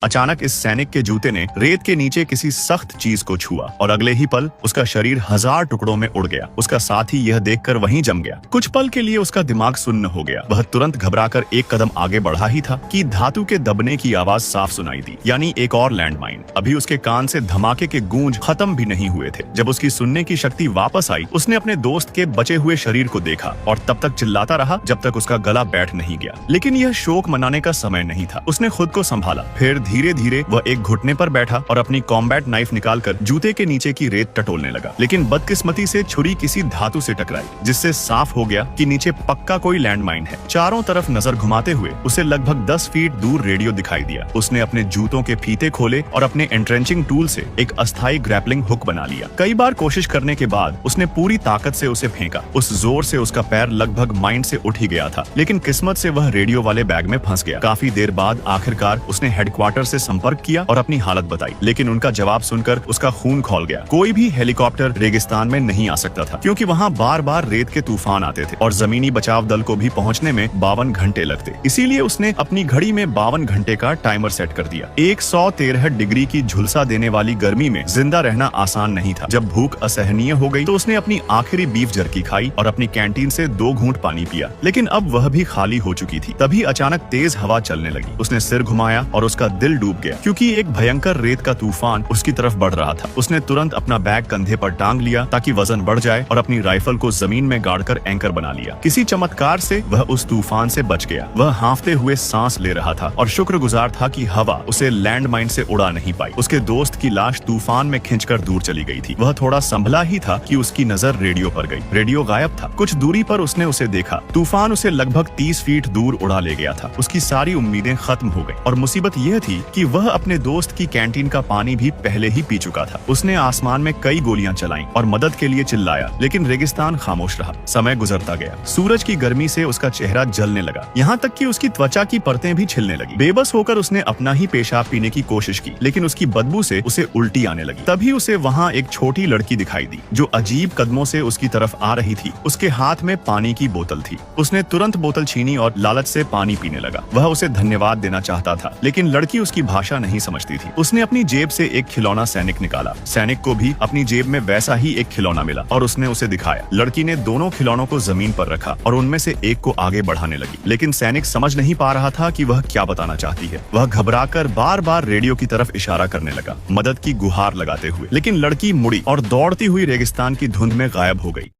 अचानक इस सैनिक के जूते ने रेत के नीचे किसी सख्त चीज को छुआ और अगले ही पल उसका शरीर 1000 टुकड़ों में उड़ गया। उसका साथी यह देखकर वहीं जम गया। कुछ पल के लिए उसका दिमाग सुन्न हो गया। वह तुरंत घबराकर एक कदम आगे बढ़ा ही था कि धातु के दबने की आवाज साफ सुनाई दी, यानी एक और लैंडमाइन। अभी उसके कान से धमाके के गूंज खत्म भी नहीं हुए थे। जब उसकी सुनने की शक्ति वापस आई, उसने अपने दोस्त के बचे हुए शरीर को देखा और तब तक चिल्लाता रहा जब तक उसका गला बैठ नहीं गया। लेकिन यह शोक मनाने का समय नहीं था। उसने खुद को संभाला। फिर धीरे धीरे वह एक घुटने पर बैठा और अपनी कॉम्बैट नाइफ निकालकर जूते के नीचे की रेत टटोलने लगा। लेकिन बदकिस्मती से छुरी किसी धातु से टकराई, जिससे साफ हो गया कि नीचे पक्का कोई लैंडमाइन है। चारों तरफ नजर घुमाते हुए उसे लगभग 10 फीट दूर रेडियो दिखाई दिया। उसने अपने जूतों के फीते खोले और अपने एंट्रेंचिंग टूल से एक अस्थायी ग्रैपलिंग हुक बना लिया। कई बार कोशिश करने के बाद उसने पूरी ताकत से उसे फेंका। उस जोर से उसका पैर लगभग माइंड से उठ ही गया था, लेकिन किस्मत से वह रेडियो वाले बैग में फंस गया। काफी देर बाद आखिरकार उसने हेडक्वार्टर से संपर्क किया और अपनी हालत बताई, लेकिन उनका जवाब सुनकर उसका खून खौल गया। कोई भी हेलीकॉप्टर रेगिस्तान में नहीं आ सकता था, क्योंकि वहाँ बार बार रेत के तूफान आते थे और जमीनी बचाव दल को भी पहुँचने में 52 घंटे लगते। इसीलिए उसने अपनी घड़ी में 52 घंटे का टाइमर सेट कर दिया। 113 डिग्री की झुलसा देने वाली गर्मी में जिंदा रहना आसान नहीं था। जब भूख असहनीय हो गई तो उसने अपनी आखिरी बीफ जर्की खाई और अपनी कैंटीन से 2 घूंट पानी पिया, लेकिन अब वह भी खाली हो चुकी थी। तभी अचानक तेज हवा चलने लगी। उसने सिर घुमाया और उसका दिल डूब गया, क्योंकि एक भयंकर रेत का तूफान उसकी तरफ बढ़ रहा था। उसने तुरंत अपना बैग कंधे पर टांग लिया ताकि वजन बढ़ जाए और अपनी राइफल को जमीन में गाड़कर एंकर बना लिया। किसी चमत्कार से वह उस तूफान से बच गया। वह हांफते हुए सांस ले रहा था और शुक्रगुजार था कि हवा उसे लैंडमाइन से उड़ा नहीं पाई। उसके दोस्त की लाश तूफान में खिंचकर दूर चली गई थी। वह थोड़ा संभला ही था कि उसकी नजर रेडियो पर गई। रेडियो गायब था। कुछ दूरी पर उसने उसे देखा। तूफान उसे लगभग 30 फीट दूर उड़ा ले गया था। उसकी सारी उम्मीदें खत्म हो गई और मुसीबत यह थी कि वह अपने दोस्त की कैंटीन का पानी भी पहले ही पी चुका था। उसने आसमान में कई गोलियां चलाईं और मदद के लिए चिल्लाया, लेकिन रेगिस्तान खामोश रहा। समय गुजरता गया। सूरज की गर्मी से उसका चेहरा जलने लगा, यहाँ तक कि उसकी त्वचा की परतें भी छिलने लगी। बेबस होकर उसने अपना ही पेशाब पीने की कोशिश की, लेकिन उसकी बदबू से उसे उल्टी आने लगी। तभी उसे वहाँ एक छोटी लड़की दिखाई दी, जो अजीब कदमों से उसकी तरफ आ रही थी। उसके हाथ में पानी की बोतल थी। उसने तुरंत बोतल छीनी और लालच से पानी पीने लगा। वह उसे धन्यवाद देना चाहता था, लेकिन लड़की उसकी भाषा नहीं समझती थी। उसने अपनी जेब से एक खिलौना सैनिक निकाला। सैनिक को भी अपनी जेब में वैसा ही एक खिलौना मिला और उसने उसे दिखाया। लड़की ने दोनों खिलौनों को जमीन पर रखा और उनमें से एक को आगे बढ़ाने लगी, लेकिन सैनिक समझ नहीं पा रहा था कि वह क्या बताना चाहती है। वह घबराकर बार बार रेडियो की तरफ इशारा करने लगा, मदद की गुहार लगाते हुए, लेकिन लड़की मुड़ी और दौड़ती हुई रेगिस्तान की धुंध में गायब हो गई।